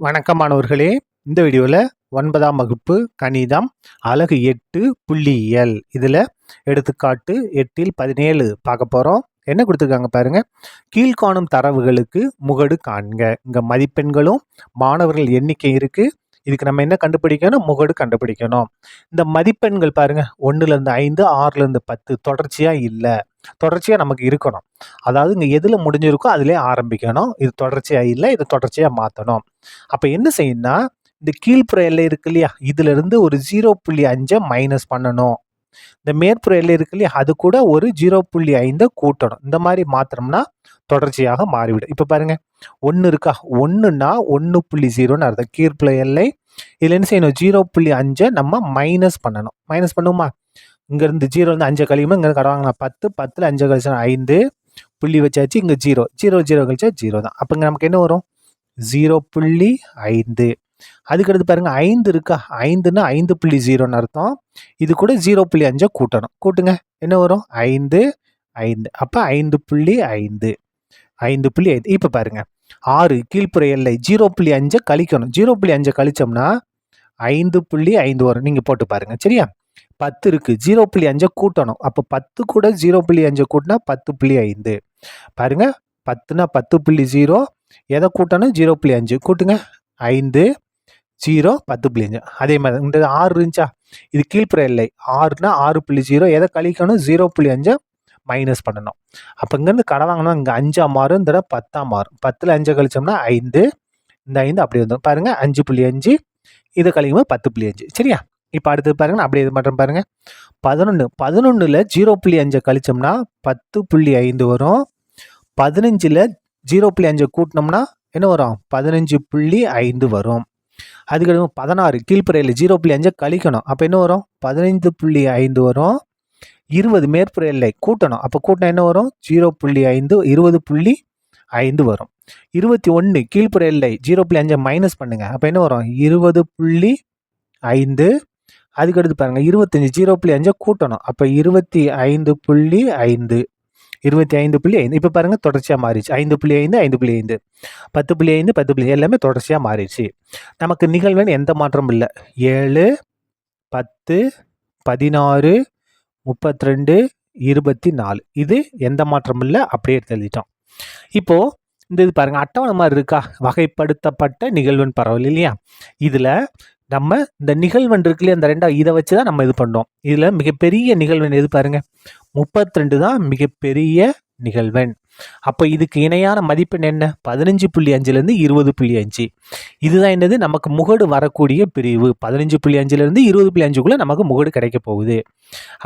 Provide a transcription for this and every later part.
வணக்கம் மாணவர்களே. இந்த வீடியோவில் 9ஆம் வகுப்பு கணிதம் அலகு 8 புள்ளியியல் இதில் எடுத்துக்காட்டு 8இல் 17 பார்க்க போகிறோம். என்ன கொடுத்துருக்காங்க பாருங்க. கீழ்காணும் தரவுகளுக்கு முகடு காண்க. இங்கே மதிப்பெண்களும் மாணவர்கள் எண்ணிக்கை இருக்குது. இதுக்கு நம்ம என்ன கண்டுபிடிக்கணும்? முகடு கண்டுபிடிக்கணும். இந்த மதிப்பெண்கள் பாருங்க, 1லேருந்து 5, 6லேருந்து 10 தொடர்ச்சியாக இல்லை. தொடர்ச்சியாக நமக்கு இருக்கணும். அதாவது இங்கே எதில் முடிஞ்சிருக்கோ அதிலே ஆரம்பிக்கணும். இது தொடர்ச்சியாக இல்லை, இதை தொடர்ச்சியாக மாற்றணும். அப்போ என்ன செய்யணும்னா, இந்த கீழ்ப்புற எல்லை இருக்கு இல்லையா, இதிலிருந்து ஒரு 0.5 மைனஸ் பண்ணணும். இந்த மேற்புற எல்லை இருக்கு இல்லையா, அது கூட ஒரு 0.5 கூட்டணும். இந்த மாதிரி மாத்திரம்னா தொடர்ச்சியாக மாறிவிடும். இப்போ பாருங்க, 1 இருக்கா, 1ன்னா 1.0ன்னு அர்த்தம். கீழ்ப்புற எல்லை இதில் என்ன செய்யணும்? 0.5 நம்ம மைனஸ் பண்ணணும். மைனஸ் பண்ணுவோமா? இங்கேருந்து 0லேருந்து 5 கழியுமா, இங்கேருந்து கடவாங்க 10, 10ல் 5 கழிச்சா 5 புள்ளி வச்சாச்சு. இங்கே 0 கழிச்சா 0 தான். அப்போ இங்கே நமக்கு என்ன வரும்? 0.5. அதுக்கடுத்து பாருங்க, 5 இருக்கா, 5ன்னா 5.0ன்னு அர்த்தம். இது கூட 0.5 கூட்டணும். கூட்டுங்க, என்ன வரும்? 5 5. அப்போ 5.5. 5.5. இப்போ பாருங்க, 6 கீழ்ப்புற எல்லை 0.5 கழிக்கணும். 0.5 கழிச்சோம்னா 5.5 வரும். நீங்கள் போட்டு பாருங்க, சரியா? 10 இருக்கு, 0.5 கூட்டணும். அப்போ 10 கூட 0.5 கூட்டினா 10.5. பாருங்க, 10னா 10.0, எதை கூட்டணும்? 0.5 கூட்டுங்க. 5 0 10.5. அதே மாதிரி இந்த 6 இருந்துச்சா, இது கீழ்ப்புற எல்லை. 6னா 6.0, எதை கழிக்கணும்? 0.5 மைனஸ் பண்ணணும். அப்போ இங்கேருந்து கடை வாங்கணும். இங்கே 5ஆக மாறும், இந்த 10ஆக மாறும். 10ல் 5 கழிச்சோம்னா 5, இந்த 5 அப்படி வந்துடும். பாருங்க, 5.5, இதை கழிக்கும்போது 10.5. சரியா? இப்போ அடுத்தது பாருங்க, அப்படியே இது பண்ணுறோம் பாருங்க. 11ல் 0.5 கழிச்சோம்னா 10.5 வரும். 15ல் 0.5 கூட்டினோம்னா என்ன வரும்? 15.5 வரும். அதுக்கடுத்து 16 கீழ்ப்புற எல்லை 0.5 கழிக்கணும். அப்போ என்ன வரும்? 15.5 வரும். 20 மேற்புற எல்லை கூட்டணும். அப்போ கூட்டினா என்ன வரும்? 0.5, 20.5 வரும். 21 கீழ்ப்புற எல்லை 0.5 மைனஸ் பண்ணுங்க. அப்போ என்ன வரும்? 20.5. அதுக்கடுத்து பாருங்க, 25 0.5 கூட்டணும். அப்போ 25.5. 25.5. இப்போ பாருங்க, தொடர்ச்சியாக மாறிடுச்சு. 5.5 5.5, 10.5 10.5, எல்லாமே தொடர்ச்சியாக மாறிடுச்சு. நமக்கு நிகழ்வெண் எந்த மாற்றமும் இல்லை. 7 10 16 32 24, இது எந்த மாற்றமும் இல்லை, அப்படியே எடுத்து எழுதிட்டோம். இப்போ இந்த இது பாருங்க, அட்டவணை மாதிரி இருக்கா, வகைப்படுத்தப்பட்ட நிகழ்வெண் பரவல் இல்லையா. இதில் நம்ம இந்த நிகழ்வெண் இருக்கு இல்லையா, இந்த 2 இதை வச்சு தான் நம்ம இது பண்ணோம். இதில் மிகப்பெரிய நிகழ்வெண் எது பாருங்க? 32 தான் மிகப்பெரிய நிகழ்வெண். அப்போ இதுக்கு இணையான மதிப்பெண் என்ன? 15.5லேருந்து 20.5. இதுதான் என்னது? நமக்கு முகடு வரக்கூடிய பிரிவு. 15.5லேருந்து 20.5க்குள்ளே நமக்கு முகடு கிடைக்க போகுது.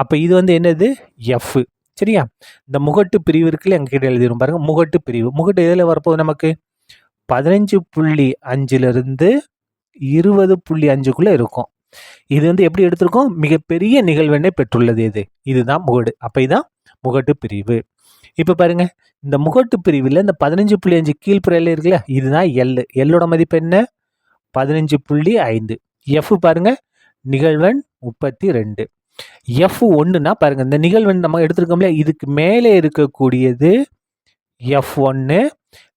அப்போ இது வந்து என்னது? எஃப். சரியா? இந்த முகட்டு பிரிவு இருக்குல்ல, எங்ககிட்ட எழுதிடும் பாருங்க. முகட்டு பிரிவு, முகட்டு எதில் வரப்போகுது நமக்கு? 15.5லேருந்து 20.5க்குள்ளே இருக்கும். இது வந்து எப்படி எடுத்திருக்கோம்? மிகப்பெரிய நிகழ்வெண்ணை பெற்றுள்ளது எது? இதுதான் முகடு. அப்போ இதுதான் முகட்டு பிரிவு. இப்போ பாருங்க, இந்த முகட்டு பிரிவில் இந்த 15.5 கீழ்ப்புற எல்லை இருக்குல்ல, இதுதான் எல். எல்லோட மதிப்பு என்ன? 15.5. எஃப் பாருங்க, நிகழ்வெண் 32. எஃப் 1ன்னா பாருங்க, இந்த நிகழ்வெண் நம்ம எடுத்திருக்கோம்ல, இதுக்கு மேலே இருக்கக்கூடியது F1,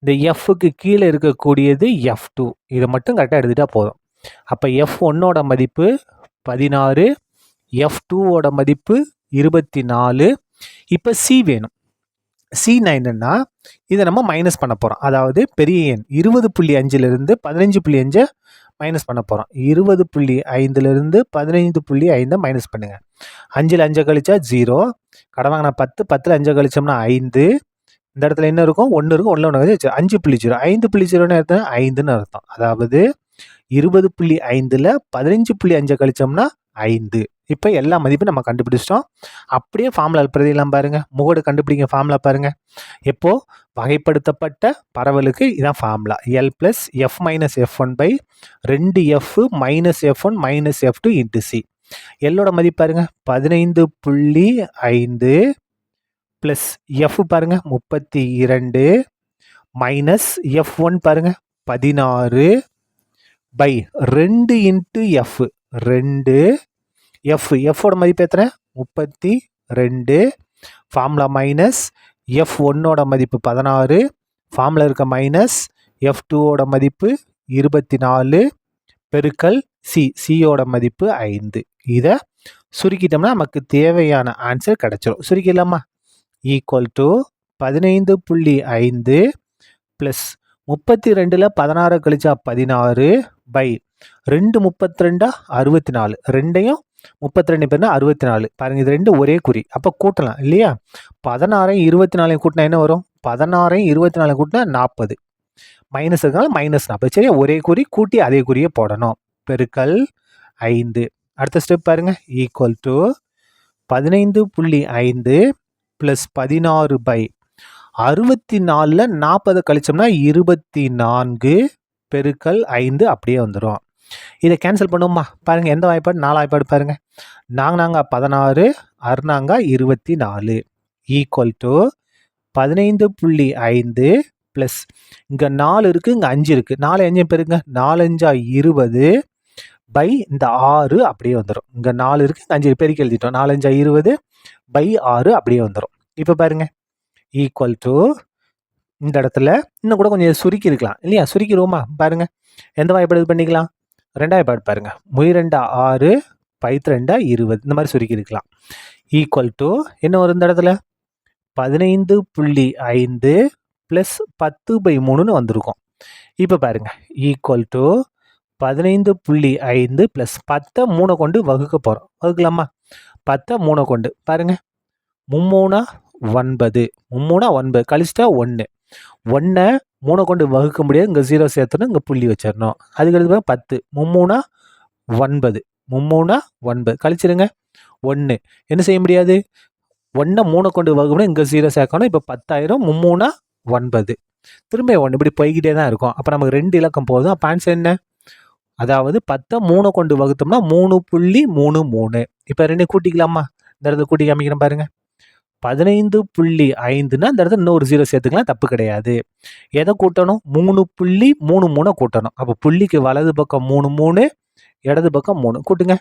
இந்த எஃப்க்கு கீழே இருக்கக்கூடியது F2. இதை மட்டும் கரெக்டாக எடுத்துட்டா போதும். அப்போ F1ஓட மதிப்பு 16, F2ஓட மதிப்பு 24. இப்போ சி வேணும். C9 என்னன்னா, இதை நம்ம மைனஸ் பண்ண போகிறோம். அதாவது பெரிய எண் 20.5லேருந்து 15.5 மைனஸ் பண்ண போகிறோம். 20.5லேருந்து 15.5 மைனஸ் பண்ணுங்க. 5ல் 5 கழிச்சா 0, கடை வாங்கினா 10, 10ல் 5 கழிச்சோம்னா 5. இந்த இடத்துல என்ன இருக்கும்? 1 இருக்கும், 1ல் 1 வச்சு 5.0. 5.0ன்னு அர்த்தம் 5ன்னு அர்த்தம். அதாவது 20.5ல் 15.5 கழிச்சோம்னா 5. இப்போ எல்லா மதிப்பும் நம்ம கண்டுபிடிச்சிட்டோம். அப்படியே ஃபார்முலா பிரதிலாம் பாருங்க, முகடு கண்டுபிடிங்க. ஃபார்முலா பாருங்க. எப்போ வகைப்படுத்தப்பட்ட பரவலுக்கு இதான் formula. L + F - F1 2F - F1 - F2 × C. எல்லோட மதிப்பு பாருங்க, 15.5 ப்ளஸ் F பாருங்க 32 மைனஸ் F1 பாருங்க 16 பை 2 × F. 2 F. Fோட மதிப்பு எத்தனை? 32. ஃபார்முலா மைனஸ் F1ஓட மதிப்பு 16, ஃபார்முலா இருக்க மைனஸ் F2ஓட மதிப்பு 24 பெருக்கல் சியோட மதிப்பு 5. இதை சுருக்கிட்டோம்னா நமக்கு தேவையான ஆன்சர் கிடைச்சிடும். சுருக்கிடலாமா? ஈக்குவல் டு 15.5 ப்ளஸ் 32ல் 16 கழிச்சா 16 பை 2 32 64. ரெண்டையும் 32 பேர்னா 64. பாருங்க, இது ரெண்டு ஒரே குறி, அப்போ கூட்டலாம் இல்லையா? 16 24 கூட்டினா என்ன வரும்? 16 24 கூட்டினா 40. மைனஸ் இருக்கனால -40. சரியா? ஒரே குறி கூட்டி அதே குறியை போடணும். பெருக்கல் 5. அடுத்த ஸ்டெப் பாருங்க. ஈக்குவல் டு 15.5 ப்ளஸ் 16 பை 64ல் 40 கழிச்சோம்னா 24 பெருக்கல் 5 அப்படியே வந்துடும். இதை கேன்சல் பண்ணுவோமா? பாருங்க, எந்த வாய்ப்பாடு? 4 வாய்ப்பாடு பாருங்க. 4 16, 6 24 ஈக்குவல் டு 15.5 ப்ளஸ் இங்கே 4 இருக்குது, இங்கே 5 இருக்குது. 4 5 பெருங்க, 4 5 20 பை இந்த 6 அப்படியே வந்துடும். இங்கே 4 இருக்குது, இங்கே 5 பெருக்கி எழுதிட்டோம். 4 5 20 பை 6 அப்படியே வந்துடும். இப்போ பாருங்க, ஈக்குவல் டு இந்த இடத்துல இன்னும் கூட கொஞ்சம் சுருக்கி இருக்கலாம் இல்லையா? சுருக்கிடுவோமா? பாருங்க, எந்த வாய்ப்பாடு பண்ணிக்கலாம்? 2 வாய்ப்பாடு பாருங்க. 2 6 2 20 இந்த மாதிரி சுருக்கி இருக்கலாம். ஈக்குவல் டு என்ன வரும் இந்த இடத்துல? 15.5 ப்ளஸ் 10/3ன்னு வந்திருக்கும். இப்போ பாருங்க, ஈக்குவல் டு 15.5 ப்ளஸ் 10 3 கொண்டு வகுக்க போகிறோம். வகுக்கலாமா? 10 3 கொண்டு பாருங்க, 3 9, 3 9 கழிச்சிட்டா 1. 1 3 கொண்டு வகுக்க முடியாது, இங்கே 0 சேர்த்தணும், இங்கே புள்ளி வச்சிடணும். அதுக்கடுத்து 10 3 9, 3 9 கழிச்சிருங்க 1. என்ன செய்ய முடியாது? 1 3 கொண்டு வகுக்க முடியாது, இங்கே 0 சேர்க்கணும். இப்போ 10,000 3 9 திரும்ப 1 இப்படி போய்கிட்டே தான் இருக்கும். அப்போ நமக்கு 2 இலக்கம் போதும். அப்போ ஆன்சர் என்ன? அதாவது 10 3 கொண்டு வகுத்தோம்னா 3.33. இப்போ 2 கூட்டிக்கலாமா? இந்த இடத்துல கூட்டி காமிக்கிறேன் பாருங்க. 15.5ன்னா இந்த இடத்துல இன்னொரு 0 சேர்த்துக்கலாம், தப்பு கிடையாது. எதை கூட்டணும்? 3.33 கூட்டணும். அப்போ புள்ளிக்கு வலது பக்கம் 3 3, இடது பக்கம் 3 கூட்டுங்க.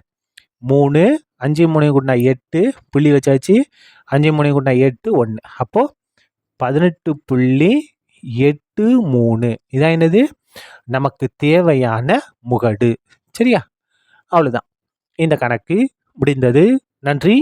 3 5 3 கூட்டினா 8, புள்ளி வச்சாச்சு. 5 3 கூட்டினா 8 1. அப்போ 18.83. இதான் என்னது? நமக்கு தேவையான முகடு. சரியா? அவ்வளோதான், இந்த கணக்கு முடிந்தது. நன்றி.